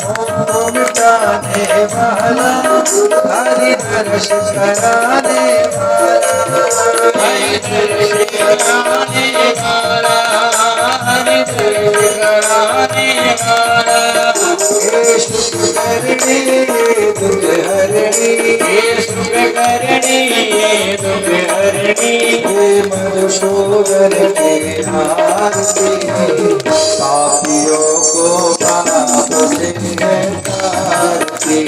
मोह मिटाने वाला, हरि दर्श कराने वाला, हरि दर्श कराने वाला, हरि दर्श कराने वाला। हे सुख करने दुख हरणी, हे सुख करने दुख हरणी, हे मधुसूदन के आरती, पापियों को पाप से तारती।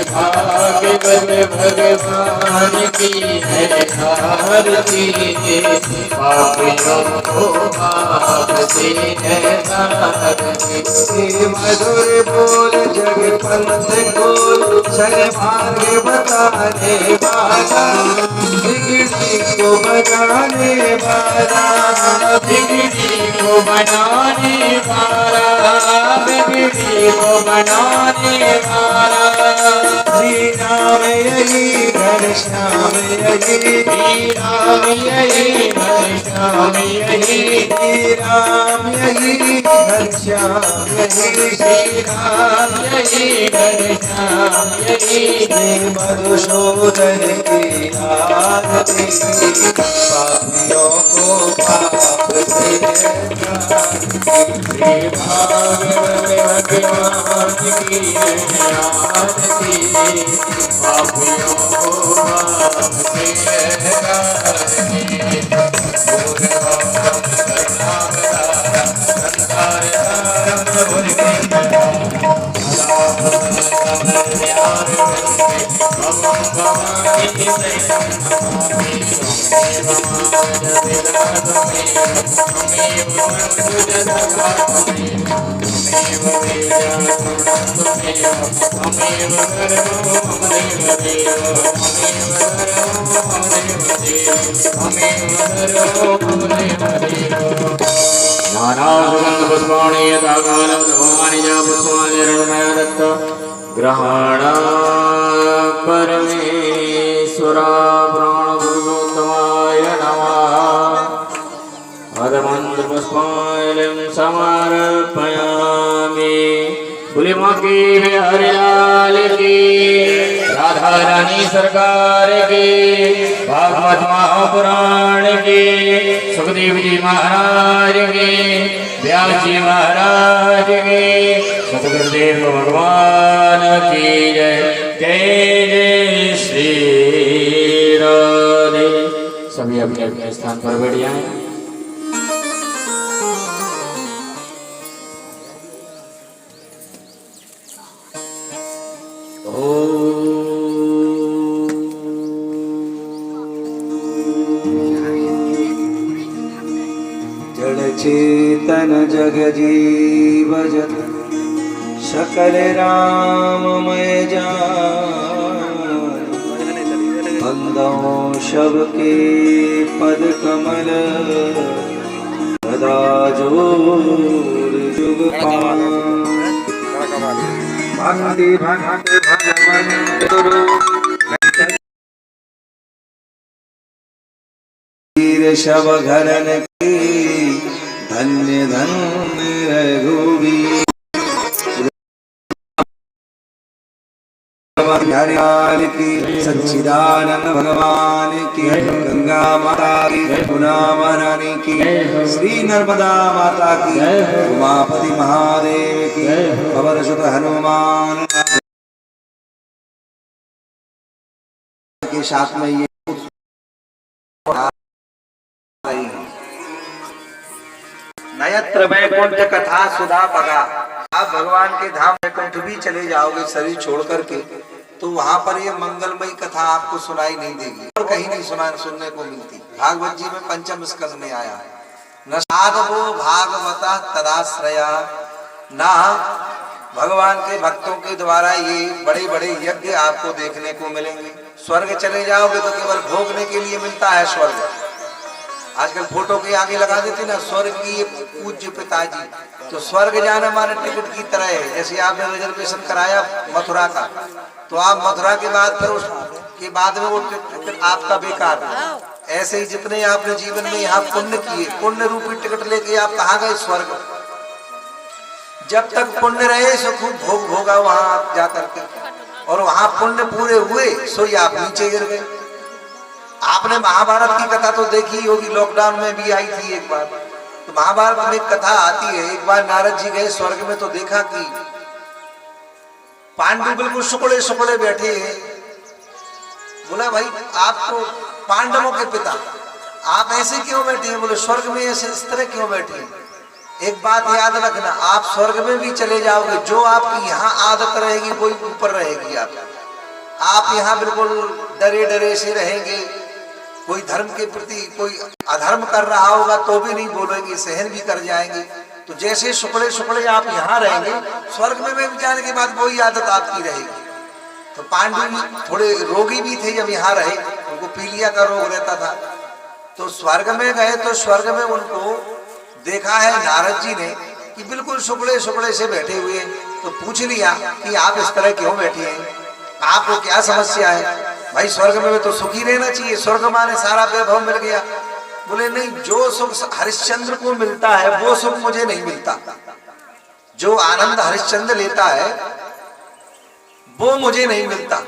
भागवत भगवान की है आरती, पापियों को पाप से तारती। मधुर बोल जग पंथ खोल, सर मार्ग बताने वाला, बिगड़ी को बनाने वाला, बिगड़ी को बनाने वाला, बिगड़ी को बनाने वाला। श्री राम यही घनश्याम यही, श्री राम यही घनश्याम यही, श्री राम यही घनश्याम यही, श्री राम यही घनश्याम यही। मधुसूदन की आरती, पापियों को पाप से तारती। भागवत भगवान की आरती, पापियों को पाप से तारती। ग्रहण परमेश्वरा प्राणभूतमाय नमः। अधमंत्र पुष्पांजलिं समर्पयामि। बोले माँ की हरिलाल की, राधा रानी सरकार की, भागवत महापुराण की, सुखदेव जी महाराज की, व्यास जी महाराज की, सतगुरुदेव भगवान की जय। जय जय श्री राधे। सभी अपने अपने स्थान पर बैठ जाएं। जड़ चेतन जग जीव जत, सकल राममय जान। बंदों शब के पद कमल, सदा जोर जुग पान। भक्ति भक्त भगवन गुरु, शब घरन की, धन्य धन्य रघुवीर। हरियाल की, सच्चिदानंद भगवान की, गंगा माता की, यमुना महारानी की, श्री नर्मदा माता की, उमापति महादेव की, पवन सुत हनुमान के साथ में ये नयत्र वैकुंठ कथा सुधा पगा। आप भगवान के धाम वैकुंठ भी चले जाओगे शरीर छोड़ करके, तो वहां पर ये मंगलमयी कथा आपको सुनाई नहीं देगी और कहीं नहीं सुनने को मिलती। भागवत जी में पंचम स्कंद में आया है, न साधवो भागवता तदाश्रया। ना भगवान के भक्तों के द्वारा ये बड़े बड़े यज्ञ आपको देखने को मिलेंगे। स्वर्ग चले जाओगे तो केवल भोगने के लिए मिलता है स्वर्ग। आजकल फोटो के आगे लगा देते ना स्वर्ग की पूज्य पिताजी, तो स्वर्ग जाना हमारे टिकट की तरह है। जैसे आपने रिजर्वेशन कराया मथुरा का, तो आप मथुरा के बाद फिर उसके बाद में वो टिकट आपका बेकार है। ऐसे ही जितने आपने जीवन में यहाँ पुण्य किए, पुण्य रूपी टिकट लेके आप कहाँ गए? स्वर्ग। जब तक पुण्य रहे सो खूब भोग भोगा वहां जाकर के, और वहां पुण्य पूरे हुए सो ये आप नीचे गिर गए। आपने महाभारत की कथा तो देखी होगी, लॉकडाउन में भी आई थी एक बार। तो महाभारत में एक कथा आती है, एक बार नारद जी गए स्वर्ग में तो देखा कि पांडु बिल्कुल सुकड़े सुकड़े बैठे हैं। बोला भाई आप तो पांडवों के पिता, आप ऐसे क्यों बैठे हैं? बोले स्वर्ग में ऐसे इस तरह क्यों बैठे हैं? एक बात याद रखना, आप स्वर्ग में भी चले जाओगे, जो आपकी यहाँ आदत रहेगी वही ऊपर रहेगी। आप यहाँ बिल्कुल डरे डरे से रहेंगे, कोई धर्म के प्रति कोई अधर्म कर रहा होगा तो भी नहीं बोलेंगे, सहन भी कर जाएंगे। तो जैसे शुक्ले शुक्ले आप यहाँ रहेंगे, स्वर्ग में भी जाने के बाद वही आदत आपकी रहेगी। तो पांडु थोड़े रोगी भी थे, जब यहाँ रहे उनको पीलिया का रोग रहता था। तो स्वर्ग में गए तो स्वर्ग में उनको देखा है नारद जी ने कि बिल्कुल शुक्ले शुक्ले से बैठे हुए हैं। तो पूछ लिया कि आप इस तरह क्यों बैठे हैं, आपको क्या समस्या है? भाई स्वर्ग में तो सुखी रहना चाहिए, स्वर्ग माने सारा वैभव मिल गया। बोले नहीं, जो सुख हरिश्चंद्र को मिलता है वो सुख मुझे नहीं मिलता। जो आनंद हरिश्चंद्र लेता है वो मुझे नहीं मिलता।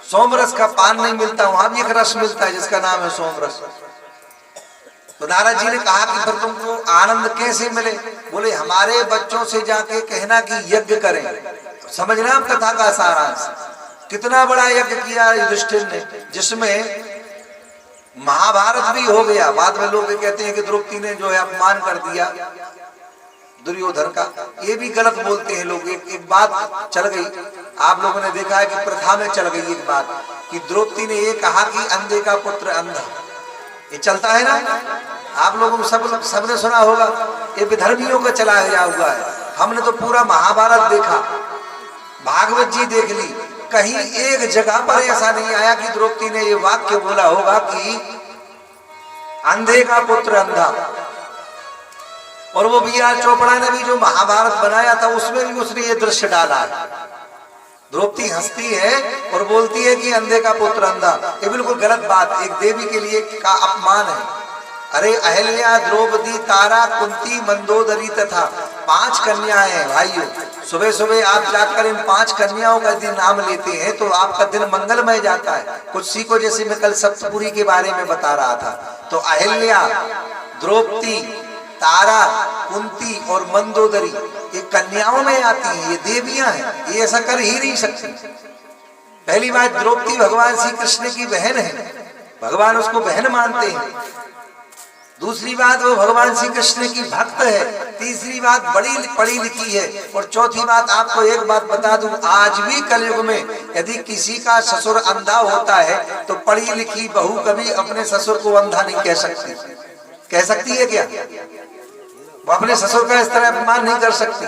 सोमरस का पान नहीं मिलता, वहां भी एक रस मिलता है जिसका नाम है सोमरस। तो नारद जी ने कहा कि फिर तुमको आनंद कैसे मिले? बोले हमारे बच्चों से जाके कहना कि यज्ञ करें। समझना आप कथा का सारांश, कितना बड़ा यज्ञ किया युधिष्ठिर ने, जिसमें महाभारत भी हो गया। बाद में लोग कहते हैं कि द्रौपदी ने जो है अपमान कर दिया दुर्योधन का, ये भी गलत बोलते हैं लोग। एक बात चल गई, आप लोगों ने देखा है कि प्रथा में चल गई एक बात कि द्रौपदी ने ये कहा कि अंधे का पुत्र अंधा, ये चलता है ना, आप लोगों को सबने सुना होगा। ये विधर्मियों का चला हुआ है। हमने तो पूरा महाभारत देखा, भागवत जी देख ली, कहीं एक जगह पर ऐसा नहीं आया कि द्रौपदी ने ये वाक्य बोला होगा कि अंधे का पुत्र अंधा। और वो B.R. चोपड़ा ने भी जो महाभारत बनाया था उसमें भी उसने ये दृश्य डाला। द्रौपदी हंसती है और बोलती है कि अंधे का पुत्र अंधा, ये बिल्कुल गलत बात, एक देवी के लिए का अपमान है। अरे अहल्या, द्रौपदी, तारा, कुंती, मंदोदरी तथा 5 कन्याएं हैं भाइयों। सुबह सुबह आप जाकर इन 5 कन्याओं का दिन नाम लेते हैं तो आपका दिन मंगलमय जाता है। कुछ सीखो, जैसे मैं कल सप्तपुरी के बारे में बता रहा था। तो अहल्या, द्रौपदी, तारा, कुंती और मंदोदरी ये कन्याओं में आती हैं, ये देवियां हैं, ये ऐसा कर ही नहीं सकती। पहली बात, द्रौपदी भगवान श्री कृष्ण की बहन है, भगवान उसको बहन मानते हैं। दूसरी बात, वो भगवान श्री कृष्ण की भक्त है। तीसरी बात, बड़ी पढ़ी लिखी है। और चौथी बात, आपको एक बात बता दूं, आज भी कलयुग में यदि किसी का ससुर अंधा होता है तो पढ़ी लिखी बहू कभी अपने ससुर को अंधा नहीं कह सकती। कह सकती है क्या? वो अपने ससुर का इस तरह अपमान नहीं कर सकती।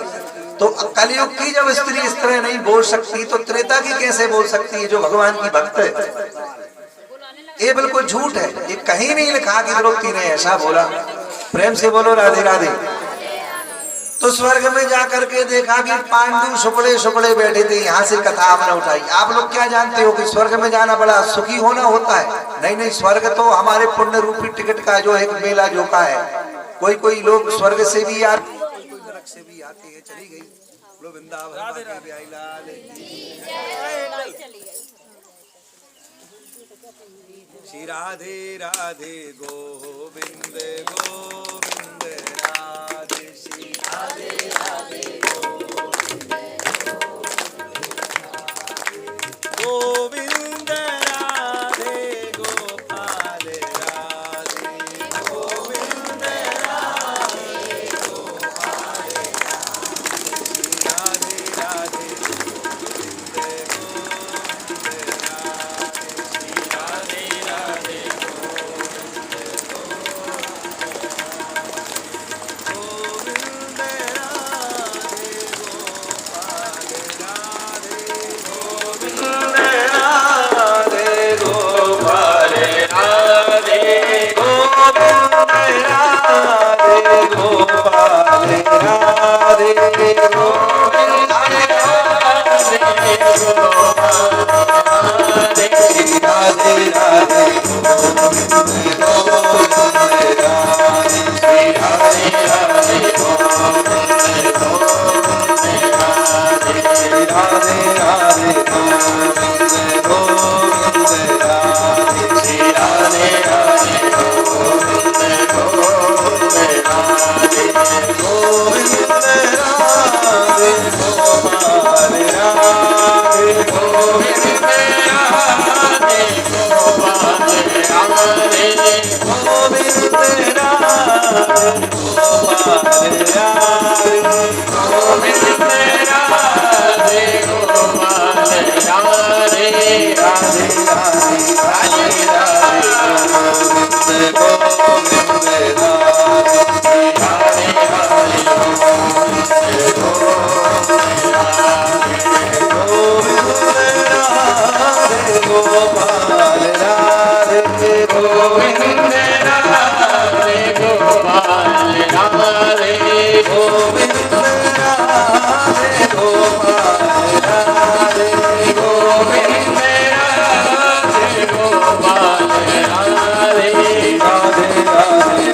तो कलयुग की जब स्त्री इस तरह नहीं बोल सकती तो त्रेता की कैसे बोल सकती है जो भगवान की भक्त है? ये बिल्कुल झूठ है, ये कहीं नहीं लिखा कि द्रौपदी ने ऐसा बोला। प्रेम से बोलो राधे राधे। तो स्वर्ग में जाकर के देखा कि पांडु शुक्ले शुक्ले बैठे थे। यहाँ से कथा आपने उठाई। आप लोग क्या जानते हो कि स्वर्ग में जाना बड़ा सुखी होना होता है? नहीं नहीं, स्वर्ग तो हमारे पुण्य रूपी टिकट का जो एक मेला जोका है। कोई लोग स्वर्ग से भी आते, कोई नरक से भी आते हैं। चली गई श्री राधे राधे गोविंद गोविंद राधे, श्री राधे राधे गोविंद राधे गोपाल राधे, गोविंद राधे गोपाल राधे, राधे राधे राधे राधे राधे गोविंद गोविंद राधे राधे राधे गोविंद गोविंद राधे गोविंद राधे गोपाल राधे गोविंद राधे गोपाल राधे गोविंद राधे गोपाल राधे गोविंद राधे गोपाल राधे राधे राधे राधे राधे गोविंद गोविंद राधे राधे राधे गोविंद गोपाल राधे गोविंद राधे गोपाल राधे गोविंद राधे गोपाल राधे गोविंद राधे गोपाल राधे राधे राधे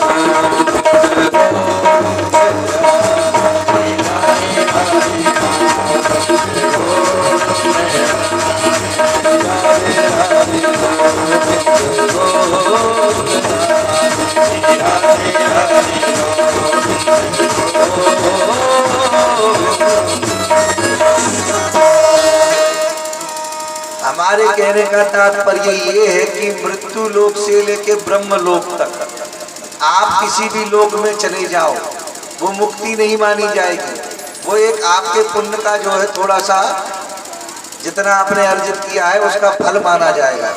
हमारे कहने का तात्पर्य ये है कि मृत्यु लोक से लेके ब्रह्म लोक तक आप किसी भी लोक में चले जाओ, वो मुक्ति नहीं मानी जाएगी। वो एक आपके पुण्य का जो है थोड़ा सा जितना आपने अर्जित किया है उसका फल माना जाएगा।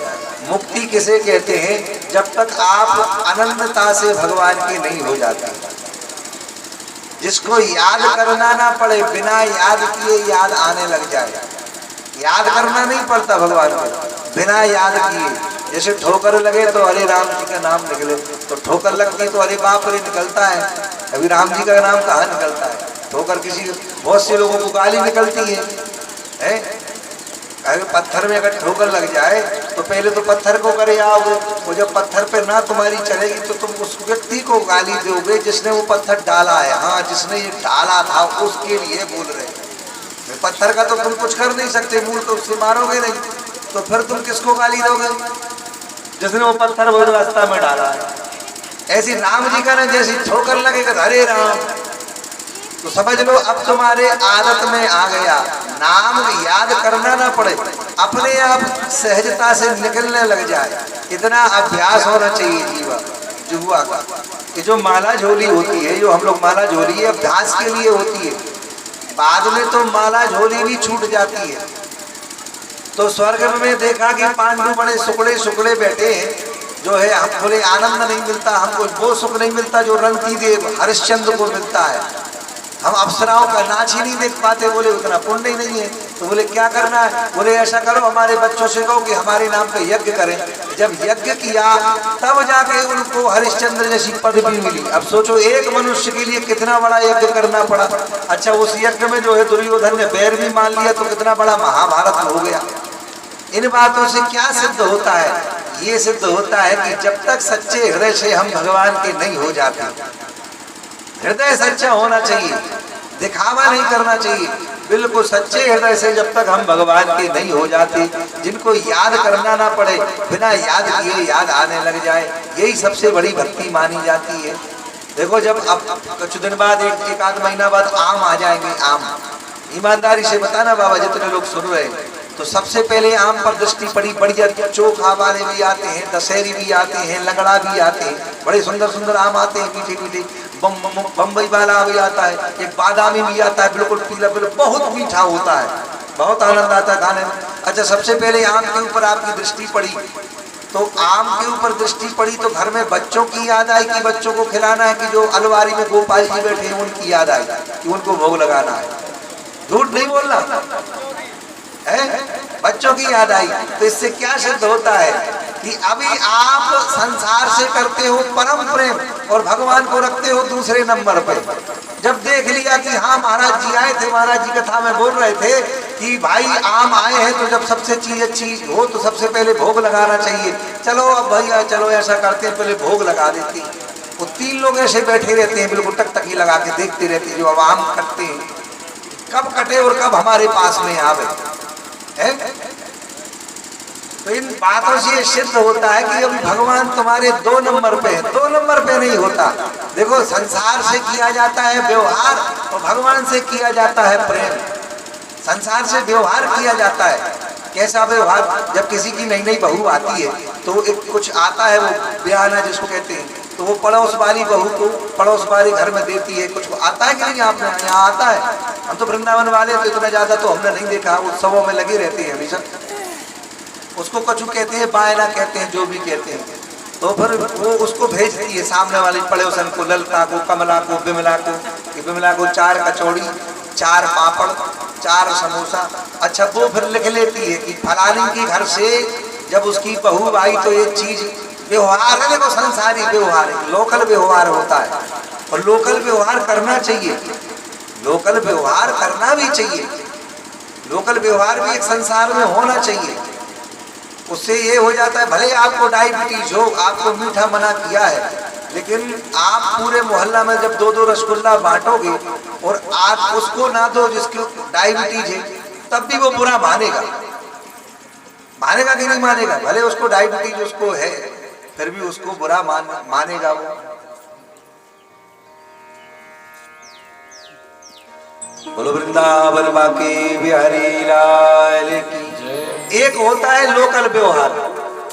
मुक्ति किसे कहते हैं? जब तक आप अनंतता से भगवान के नहीं हो जाते, जिसको याद करना ना पड़े, बिना याद किए याद आने लग जाए। याद करना नहीं पड़ता भगवान को, बिना याद किए। जैसे ठोकर लगे तो हरे राम जी का नाम निकले, तो ठोकर लगती तो अरे बाप रे निकलता है, अभी राम जी का नाम कहाँ निकलता है? ठोकर किसी बहुत से लोगों को गाली निकलती है? अगर पत्थर में अगर ठोकर लग जाए तो पहले तो पत्थर को करे आओगे, वो जब पत्थर पे ना तुम्हारी चलेगी तो तुम उस व्यक्ति को गाली दोगे जिसने वो पत्थर डाला है। हाँ, जिसने ये डाला था उसके लिए बोल रहे हैं। पत्थर का तो तुम कुछ कर नहीं सकते, मूल तो उससे मारोगे नहीं, तो फिर तुम किसको गाली दोगे? जिसने वो पत्थर वो रास्ता में डाला है। ऐसी राम जी का ना जैसी ठोकर लगेगा हरे राम, तो समझ लो अब तुम्हारे आदत में आ गया, नाम याद करना ना पड़े, अपने आप सहजता से निकलने लग जाए। इतना अभ्यास होना चाहिए जुआ का। ये जो माला झोली होती है, जो हम लोग माला झोली है अभ्यास के लिए होती है, बाद में तो माला झोली भी छूट जाती है। तो स्वर्ग में देखा कि पांडु बड़े सुकड़े सुकड़े बैठे हैं, जो है हम बोले आनंद नहीं मिलता हमको, वो सुख नहीं मिलता जो रंती देव हरिश्चंद्र को मिलता है। हम अप्सराओं का नाच ही नहीं देख पाते, बोले उतना पुण्य ही नहीं है। तो बोले क्या करना है? बोले ऐसा करो हमारे बच्चों से कहो कि हमारे नाम पे यज्ञ करें। जब यज्ञ किया तब जाके उनको हरिश्चंद्र जैसी पदवी मिली। अब सोचो एक मनुष्य के लिए कितना बड़ा यज्ञ करना पड़ा। अच्छा, उस यज्ञ में जो है दुर्योधन ने बैर भी मान लिया तो कितना बड़ा महाभारत हो गया। इन बातों से क्या सिद्ध होता है? ये सिद्ध होता है कि जब तक सच्चे हृदय से हम भगवान के नहीं हो जाते, हृदय सच्चा होना चाहिए, दिखावा नहीं करना चाहिए। बिल्कुल सच्चे हृदय से जब तक हम भगवान के नहीं हो जाते, जिनको याद करना ना पड़े, बिना याद किए याद आने लग जाए, यही सबसे बड़ी भक्ति मानी जाती है। देखो जब अब कुछ दिन बाद एक आध महीना बाद आम आ जाएंगे, आम ईमानदारी से बताना बाबा जितने लोग सुन रहे हैं, तो सबसे पहले आम पर दृष्टि पड़ी। बढ़िया चोखा वाले भी आते हैं, दशहरी भी आते हैं, लगड़ा भी आते हैं, बड़े सुंदर सुंदर आम आते हैं, मीठे मीठे। बम्बई वाला भी आता है, एक बादामी भी आता है, बिल्कुल पीला पीला, बहुत मीठा होता है, बहुत आनंद आता है खाने में। अच्छा, सबसे पहले आम के ऊपर आपकी दृष्टि पड़ी, तो आम के ऊपर दृष्टि पड़ी तो घर में बच्चों की याद आई कि बच्चों को खिलाना है, कि जो अलवारी में गोपाल जी बैठे हैं उनकी याद आई कि उनको भोग लगाना है। झूठ नहीं बोलना है, बच्चों की याद आई। तो इससे क्या सिद्ध होता है कि अभी आप संसार से करते हो परम प्रेम और भगवान को रखते हो दूसरे नंबर पे। जब देख लिया कि हाँ महाराज जी आए थे, महाराज जी कथा में बोल रहे थे कि भाई आम आए हैं, तो जब सबसे चीज अच्छी हो तो सबसे पहले भोग लगाना चाहिए। चलो अब भैया चलो ऐसा करते हैं, पहले भोग लगा देते हैं। वो तीन लोग ऐसे बैठे रहते हैं, बिल्कुल टकटकी लगा के देखते रहते हैं, जो अब आम कटते हैं। कब कटे और कब हमारे पास में आवे है। तो इन बातों से ये सिद्ध होता है कि अभी भगवान तुम्हारे 2 नंबर पे है, 2 नंबर पे नहीं होता। देखो संसार से किया जाता है व्यवहार और भगवान से किया जाता है प्रेम। संसार से व्यवहार किया जाता है, कैसा व्यवहार, जब किसी की नई नई बहू आती है तो एक कुछ आता है वो बयाना जिसको कहते हैं, तो वो पड़ोस वाली बहू को पड़ोस वाली घर में देती है। कुछ आता है कि नहीं, आपने यहाँ आता है। हम तो वृंदावन वाले तो इतना ज्यादा तो हमने नहीं देखा, उत्सवों में लगे रहते हैं हमेशा। उसको कछु कहते हैं, बायना कहते हैं, जो भी कहते हैं। तो फिर वो उसको भेजती है सामने वाली पड़ोसन को, ललता को, कमला को, बिमला को 4 कचौड़ी, 4 पापड़, 4 समोसा। अच्छा वो फिर लिख लेती है कि फलानी की घर से जब उसकी बहू आई तो एक चीज व्यवहार है। देखो संसारी व्यवहार है, लोकल व्यवहार होता है और लोकल व्यवहार करना चाहिए, लोकल व्यवहार करना भी चाहिए। लोकल व्यवहार भी एक संसार में होना चाहिए। उससे ये हो जाता है, भले आपको डायबिटीज हो, आपको मीठा मना किया है, लेकिन आप पूरे मोहल्ला में जब 2-2 रसगुल्ला बांटोगे और आप उसको ना दो जिसको डायबिटीज है, तब भी वो बुरा मानेगा। मानेगा कि नहीं मानेगा? भले उसको डायबिटीज उसको है, फिर भी उसको बुरा मानेगा वो। बोलो वृंदावन बाकी बिहारी लाल की। एक होता है लोकल व्यवहार,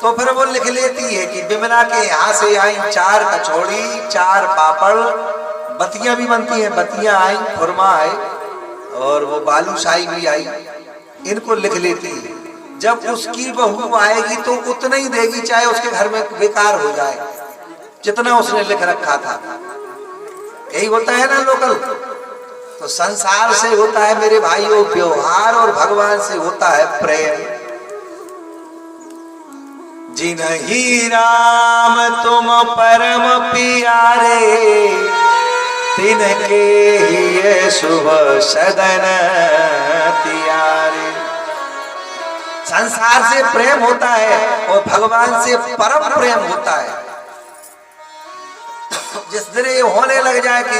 तो फिर वो लिख लेती है कि बिमला के यहाँ से आई 4 कचौड़ी, 4 पापड़, बतियां भी बनती हैं, बतियां आई, खुरमा आई और वो बालूशाही भी आई, इनको लिख लेती है। जब उसकी बहू आएगी तो उतना ही देगी, चाहे उसके घर में बेकार हो जाए जितना उसने लिख रखा था। यही होता है ना लोकल। तो संसार से होता है मेरे भाइयों व्यवहार और भगवान से होता है प्रेम। जिन्हीं राम तुम परम प्यारे, तिनके ही शुभ सदन तियारे। संसार से प्रेम होता है और भगवान से परम प्रेम होता है। जिस दिन ये होने लग जाए कि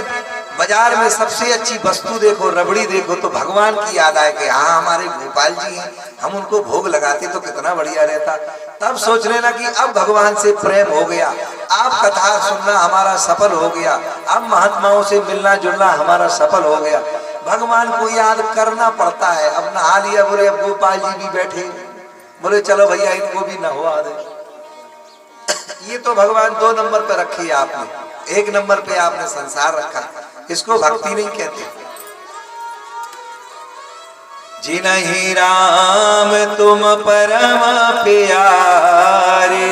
बाजार में सबसे अच्छी वस्तु देखो, रबड़ी देखो, तो भगवान की याद आए कि हाँ हमारे गोपाल जी हैं, हम उनको भोग लगाते तो कितना बढ़िया रहता। तब सोच लेना कि अब भगवान से प्रेम हो गया, अब कथा सुनना हमारा सफल हो गया, अब महात्माओं से मिलना जुलना हमारा सफल हो गया। भगवान को याद करना पड़ता है। अब नहा लिया, बोले अब गोपाल जी भी बैठे, बोले चलो भैया इनको भी नहवा दे। ये तो भगवान 2 नंबर पे रखी है आपने, 1 नंबर पे आपने संसार रखा। इसको भक्ति नहीं कहते। जिन्हीं राम तुम परम प्यारे,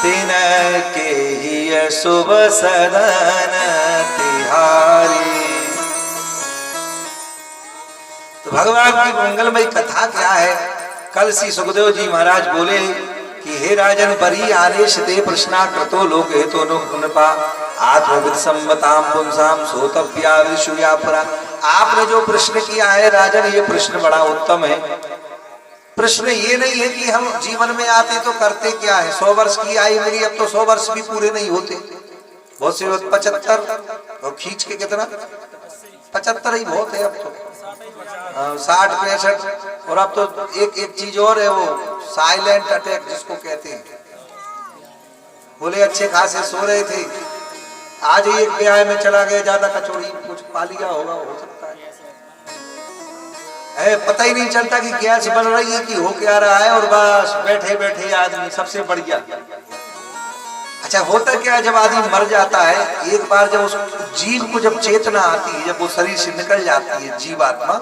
तिनके ही शुभ सदन तिहारी। तो भगवान की मंगलमयी कथा क्या है? कल श्री सुखदेव जी महाराज बोले कि हे राजन, बरी आदेश ते प्रश्ना कृतो लोक हेतु अनुपा आत्मविद सम्मताम पुंसाम सोतव्या विशुया परा। आपने जो प्रश्न किया है राजन, ये प्रश्न बड़ा उत्तम है। प्रश्न ये नहीं है कि हम जीवन में आते तो करते क्या है। 100 वर्ष की आयु मेरी, अब तो 100 वर्ष भी पूरे नहीं होते। बहुत से 75 और खींच के कितना 75 ही बहुत है अब तो। 60 65 और अब तो एक चीज और है, वो साइलेंट अटैक जिसको कहते हैं। बोले अच्छे खासे सो रहे थे, आज ही एक ब्याह में चला गया, ज्यादा कचौड़ी कुछ पा लिया होगा, हो सकता है। पता ही नहीं चलता कि गैस बन रही है कि हो क्या रहा है, और बस बैठे बैठे आदमी सबसे बढ़िया। अच्छा होता क्या, जब आदमी मर जाता है एक बार, जब उस जीव को जब चेतना आती है, जब वो शरीर से निकल जाती है जीवात्मा,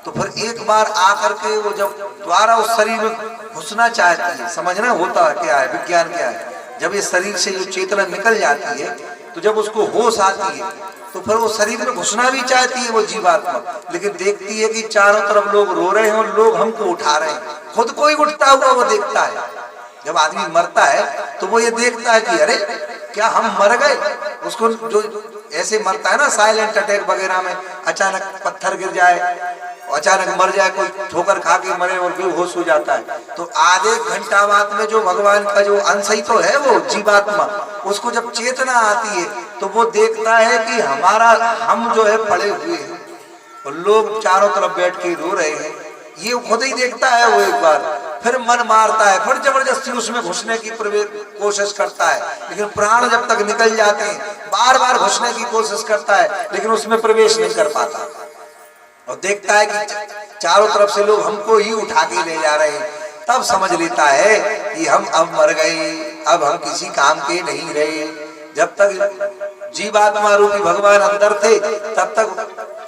तो फिर एक बार आकर के वो जब द्वारा उस शरीर में घुसना चाहती है। समझना होता क्या है, विज्ञान क्या है। जब ये शरीर से जो चेतना निकल जाती है, तो जब उसको होश आती है, तो फिर वो शरीर में घुसना भी चाहती है वो जीवात्मा, लेकिन देखती है कि चारों तरफ लोग रो रहे हैं और लोग हमको उठा रहे हैं, खुद को ही उठता हुआ वो देखता है। जब आदमी मरता है तो वो ये देखता है कि अरे क्या हम मर गए। उसको जो ऐसे मरता है ना साइलेंट अटैक वगैरह में, अचानक पत्थर गिर जाए, अचानक मर जाए, कोई ठोकर खा के मरे और बेहोश हो जाता है, तो आधे घंटा बाद में जो भगवान का जो अंश ही तो है वो जीवात्मा, उसको जब चेतना आती है तो वो देखता है कि हम जो है पड़े हुए हैं, और लोग चारों तरफ बैठ के रो रहे हैं। ये खुद ही देखता है वो एक बार, फिर मन मारता है, फिर जबरदस्ती उसमें घुसने की कोशिश करता है, लेकिन प्राण जब तक निकल जाते हैं बार बार घुसने की कोशिश करता है, लेकिन उसमें प्रवेश नहीं कर पाता। और देखता है कि चारों तरफ से लोग हमको ही उठा के ले जा रहे हैं, तब समझ लेता है कि हम अब मर गए, अब हम किसी काम के नहीं रहे। जब तक जीवात्मा रूपी भगवान अंदर थे तब तक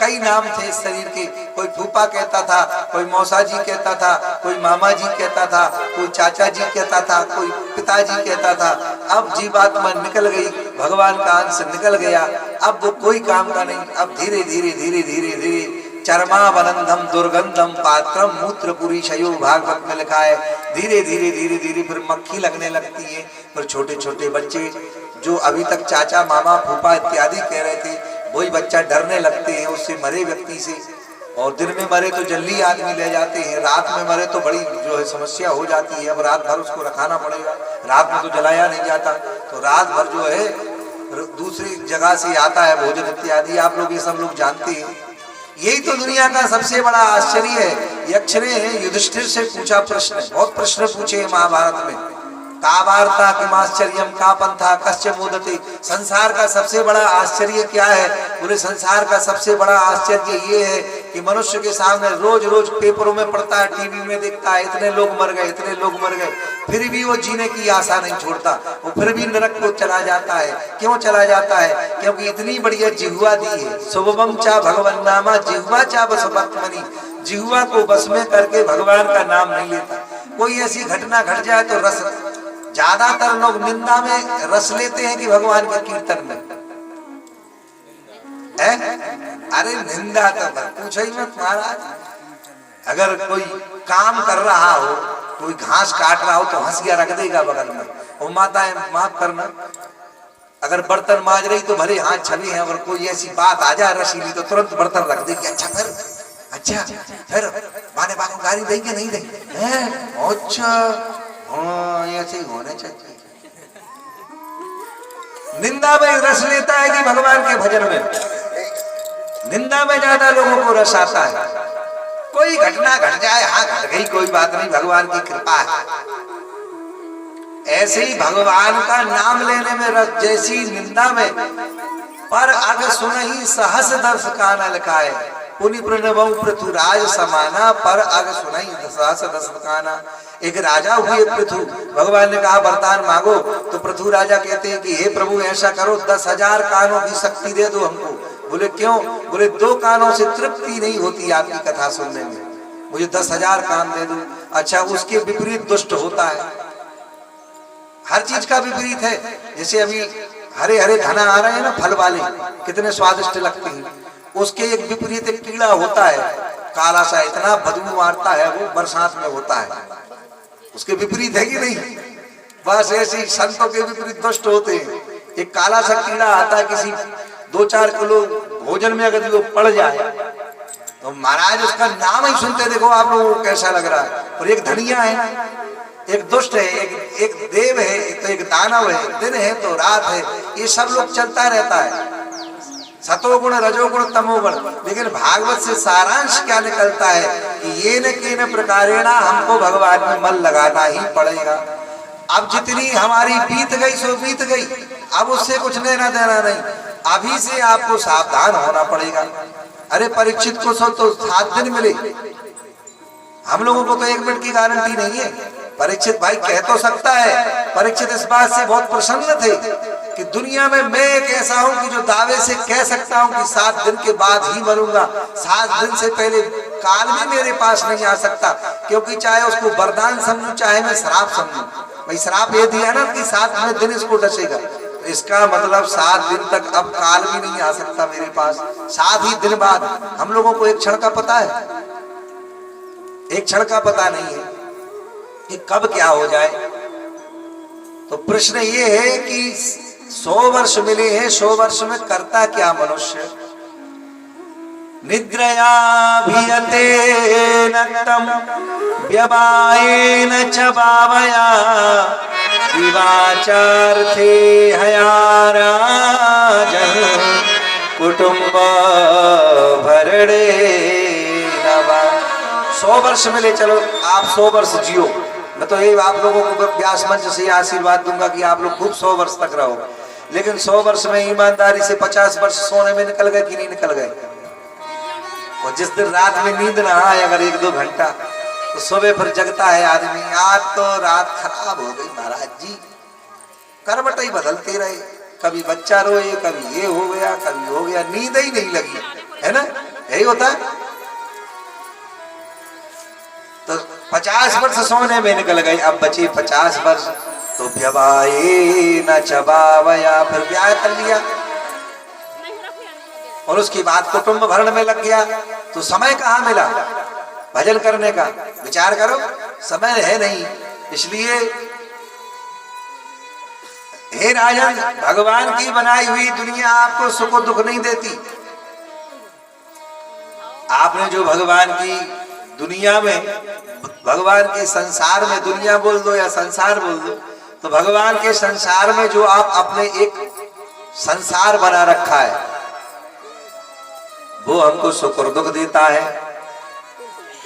कई नाम थे इस शरीर के। कोई फूफा कहता था, कोई मौसा जी कहता था, कोई मामा जी कहता था, कोई चाचा जी कहता था, कोई पिताजी कहता था। अब जीवात्मा निकल गई, भगवान का अंश निकल गया, अब वो कोई काम का नहीं। अब धीरे धीरे धीरे धीरे धीरे चर्मावनंदम दुर्गंधम पात्रम मूत्र पुरीशयो, भागवत में लिखा है। धीरे धीरे धीरे धीरे फिर मक्खी लगने लगती है। फिर छोटे छोटे बच्चे जो अभी तक चाचा मामा फूफा इत्यादि कह रहे थे, वही बच्चा डरने लगते हैं उससे, मरे व्यक्ति से। और दिन में मरे तो जल्दी आदमी ले जाते हैं, रात में मरे तो बड़ी जो है समस्या हो जाती है। अब रात भर उसको रखाना पड़ेगा, रात में तो जलाया नहीं जाता, तो रात भर जो है दूसरी जगह से आता है भोजन इत्यादि। आप लोग ये सब लोग जानते हैं। यही तो दुनिया का सबसे बड़ा आश्चर्य है। यक्ष ने युधिष्ठिर से पूछा प्रश्न, बहुत प्रश्न पूछे महाभारत में। का वार्ता किम आश्चर्यम का पंथा कस्य मोदते, संसार का सबसे बड़ा आश्चर्य क्या है? बोले संसार का सबसे बड़ा आश्चर्य ये है कि मनुष्य के सामने रोज रोज पेपरों में पढ़ता है, टीवी में देखता है, इतने लोग मर गए, इतने लोग मर गए, फिर भी वो जीने की आशा नहीं छोड़ता, वो फिर भी नरक को चला जाता है। क्यों चला जाता है? क्योंकि इतनी बढ़िया जिह्वा दी है। शुभम चा भगवान नामा जिह्वा चा बसमनी, जिह्वा को बस में करके भगवान का नाम नहीं लेता। कोई ऐसी घटना घट जाए तो रस, ज्यादातर लोग निंदा में रस लेते हैं कि भगवान के कीर्तन में है? अरे निंदा तो पूछो ही मत महाराज। अगर कोई काम कर रहा हो, कोई घास काट रहा हो तो हंसिया रख देगा बगल में, ओ माता है माफ करना। अगर बर्तन मांज रही तो भले हाथ छवि है, अगर कोई ऐसी बात आ जाए रसीली तो तुरंत बर्तन रख देगी। अच्छा फिर माने बाको गाली देंगे नहीं देंगे? अच्छा हाँ, ऐसे ही होना चाहिए। निंदा में रस लेता है कि भगवान के भजन में? निंदा में ज्यादा लोगों को रस आता है। कोई घटना घट जाए, हाँ घट गई कोई बात नहीं, भगवान की कृपा है। ऐसे ही भगवान का नाम लेने में रस, जैसी निंदा में। पर अग सुनहि सहस दर्श काना लिखा है, पुनि प्रणवं पृथुराज समाना, पर अग सुनहि सहस दर्श काना। एक राजा हुए पृथु, भगवान ने कहा वरदान मांगो, तो पृथु राजा कहते हैं कि हे प्रभु ऐसा करो 10,000 कानों की शक्ति दे दो हमको। बोले क्यों? बोले 2 कानों से तृप्ति नहीं होती आपकी कथा सुनने में, मुझे 10,000 कान दे दो। अच्छा, उसके विपरीत दुष्ट होता है, हर चीज का विपरीत है। जैसे अभी हरे हरे धना आ रहे हैं ना फल वाले, कितने स्वादिष्ट लगते हैं, उसके एक विपरीत एक कीड़ा होता है काला सा, इतना बदबू मारता है, वो बरसात में होता है। उसके विपरीत है कि नहीं? बस ऐसे संतों के विपरीत दुष्ट होते हैं। एक काला सा कीड़ा आता है, किसी 2-4 किलो भोजन में अगर वो पड़ जाए तो महाराज उसका नाम ही सुनते देखो आप लोगों को कैसा लग रहा है। और एक धनिया है, एक दुष्ट है, एक देव है, तो एक दानव है, दिन है तो रात है, ये सब लोग चलता रहता है, सतोगुण रजोगुण तमोगुण। लेकिन भागवत से सारांश क्या निकलता है कि ये न के न प्रकारेणा, हमको भगवान में मन लगाना ही पड़ेगा। अब जितनी हमारी बीत गई सो बीत गई, अब उससे कुछ लेना देना नहीं, अभी से आपको सावधान होना पड़ेगा। अरे परीक्षित को सो तो 7 दिन मिले, हम लोगों को तो 1 मिनट की गारंटी नहीं है। परीक्षित भाई कह तो सकता है, परीक्षित इस बात से बहुत प्रसन्न थे कि दुनिया में मैं एक ऐसा हूं कि जो दावे से कह सकता हूं कि 7 दिन के बाद ही मरूंगा, 7 दिन से पहले काल भी मेरे पास नहीं आ सकता। क्योंकि चाहे उसको वरदान समझूं चाहे मैं श्राप समझूं, भाई श्राप ये दिया ना कि 7वें दिन इसको डसेगा, इसका मतलब 7 दिन तक अब काल भी नहीं आ सकता मेरे पास। 7 ही दिन बाद हम लोगों को एक क्षण का पता है, एक क्षण का पता नहीं है कि कब क्या हो जाए। तो प्रश्न ये है कि 100 वर्ष मिले हैं, 100 वर्ष में करता क्या मनुष्य? निद्रया भियते नक्तम व्यवायेन च भावया, दिवाचार्थे हयाराजन कुटुंब भरणे नवा। 100 वर्ष में ले चलो, आप 100 वर्ष जियो। मैं तो ये आप लोगों को व्यास मंच से आशीर्वाद दूंगा कि आप लोग खूब 100 वर्ष तक रहो। लेकिन 100 वर्ष में ईमानदारी से 50 वर्ष सोने में निकल गए कि नहीं निकल गए? और जिस दिन रात में नींद ना आए अगर 1-2 घंटा, तो सुबह फिर जगता है आदमी, आज तो रात खराब हो गई महाराज जी। करवट ही बदलते रहे, कभी बच्चा रोए, कभी ये हो गया, कभी हो गया, नींद ही नहीं लगी, है ना? यही होता है। तो 50 वर्ष सोने में निकल गए, अब बचे 50 वर्ष, तो व्यवाए न चबावया, फिर ब्याह कर लिया और उसके बाद कुटुंब भरण में लग गया। तो समय कहाँ मिला भजन करने का? विचार करो, समय है नहीं। इसलिए हे राजन, भगवान की बनाई हुई दुनिया आपको सुख दुख नहीं देती। आपने जो भगवान की दुनिया में, भगवान के संसार में, दुनिया बोल दो या संसार बोल दो, तो भगवान के संसार में जो आप अपने एक संसार बना रखा है, वो हमको सुख और दुख देता है।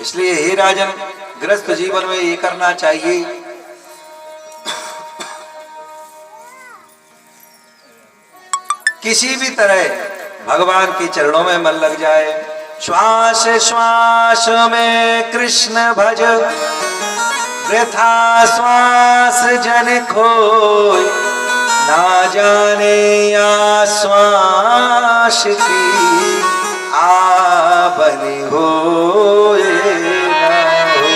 इसलिए हे राजन, गृहस्थ जीवन में ये करना चाहिए, किसी भी तरह भगवान के चरणों में मन लग जाए। श्वास श्वास में कृष्ण भज, वृथा श्वास जन खोय, ना जाने या श्वास की आबनि होए ना हो।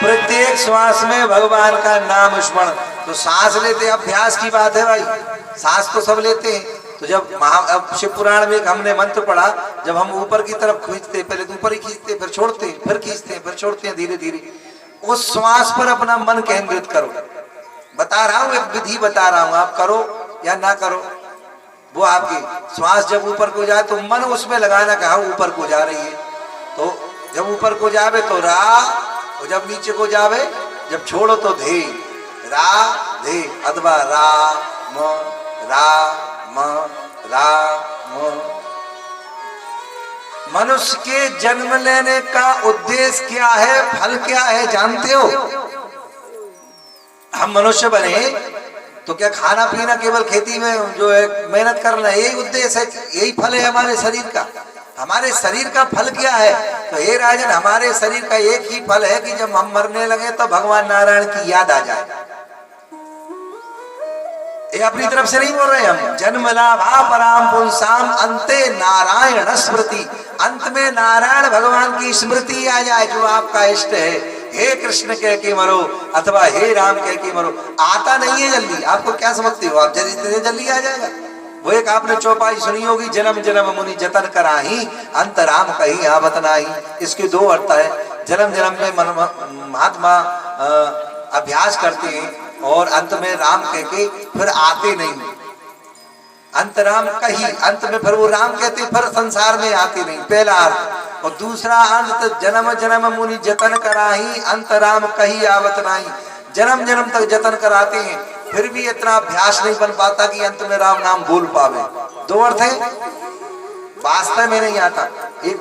प्रत्येक श्वास में भगवान का नाम स्मरण। तो सांस लेते, अभ्यास की बात है भाई, सांस तो सब लेते हैं। तो जब शिव पुराण में हमने मंत्र पढ़ा, जब हम ऊपर की तरफ खींचते, पहले तो ऊपर ही खींचते, फिर छोड़ते, फिर खींचते, फिर छोड़ते हैं, धीरे धीरे उस श्वास पर अपना मन केंद्रित करो। बता रहा हूं, एक विधि बता रहा हूं, आप करो या ना करो, वो आपकी श्वास जब ऊपर को जाए तो मन उसमें लगाना, कहा ऊपर को जा रही है, तो जब ऊपर को जावे तो रा, और जब नीचे को जावे, जब छोड़ो तो धे, रा धे, अथवा रा म रा म रा म। मनुष्य के जन्म लेने का उद्देश्य क्या है, फल क्या है, जानते हो? हम मनुष्य बने तो क्या खाना पीना, केवल खेती में जो है मेहनत करना, यही उद्देश्य है, यही फल है हमारे शरीर का? हमारे शरीर का फल क्या है? तो हे राजन, हमारे शरीर का एक ही फल है कि जब हम मरने लगे तो भगवान नारायण की याद आ जाए। ये अपनी तरफ से नहीं बोल रहे हम। जन्म लाभा पराम पुंसाम अंते नारायण स्मृति, अंत में नारायण भगवान की स्मृति आ जाए, जो आपका इष्ट है। हे कृष्ण कह के मरो अथवा हे राम कह के मरो, आता नहीं है जल्दी। आपको क्या समझते हो आप, जल्दी आ जाएगा? वो एक आपने चौपाई सुनी होगी, जन्म जन्म मुनि जतन कराही, अंत राम कहीं आवत नाही। इसके 2 अर्थ है। जन्म जन्म में महात्मा अभ्यास करते हैं और अंत में राम कह के फिर आते नहीं। अंत राम कही, अंत में फिर वो राम कहते, फिर संसार में आते नहीं, पहला अर्थ। और दूसरा अंत, जन्म जन्म मुनि जतन कराही, अंत राम कही आवत नाही। जन्म जन्म तक जतन कराते हैं, फिर भी इतना अभ्यास नहीं बन पाता कि अंत में राम नाम बोल पावे। 2 अर्थ है, वास्तव में नहीं आता।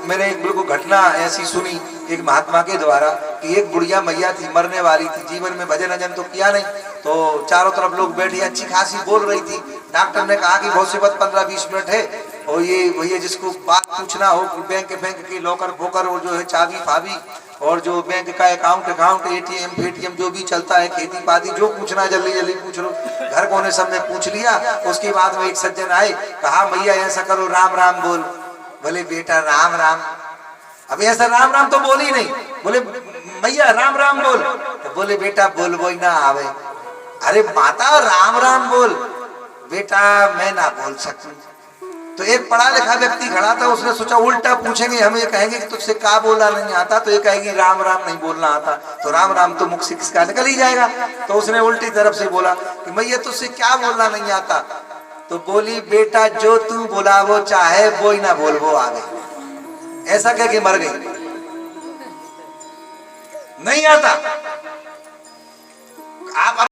मैंने एक बिल्कुल घटना ऐसी सुनी एक महात्मा के द्वारा कि एक बुढ़िया मैया थी, मरने वाली थी, जीवन में भजन अजन तो किया नहीं, तो चारों तरफ लोग बैठी, अच्छी खासी बोल रही थी। डॉक्टर ने कहा कि बहुत से बात 15-20 मिनट है, और ये भैया जिसको बात पूछना हो, बैंक के लॉकर फोकर और जो है चाबी फाबी और जो बैंक का अकाउंट एटीएम जो भी चलता है, खेती पाती, जो पूछना जल्दी जल्दी पूछ लो। घर कोने सब ने पूछ लिया। उसके बाद में एक सज्जन आए, कहा मैया ऐसा करो, राम राम बोल। बोले बेटा राम राम, अब ऐसा राम राम तो बोल ही नहीं। बोले मैया राम राम बोल, तो बोले बेटा बोल वो ना आवे। अरे माता राम राम बोल। बेटा मैं ना बोल सकती। तो एक पढ़ा लिखा व्यक्ति खड़ा था, उसने सोचा उल्टा पूछेंगे, हम ये कहेंगे कि तुझसे क्या बोलना नहीं आता, तो ये कहेगी राम राम नहीं बोलना आता, तो राम राम तो मुख से किसका निकल ही जाएगा। तो उसने उल्टी तरफ से बोला कि मैया तुझसे क्या बोलना नहीं आता। तो बोली बेटा जो तू बोला वो चाहे वो ही ना बोल वो आगे। ऐसा कह के मर गई, नहीं आता। आप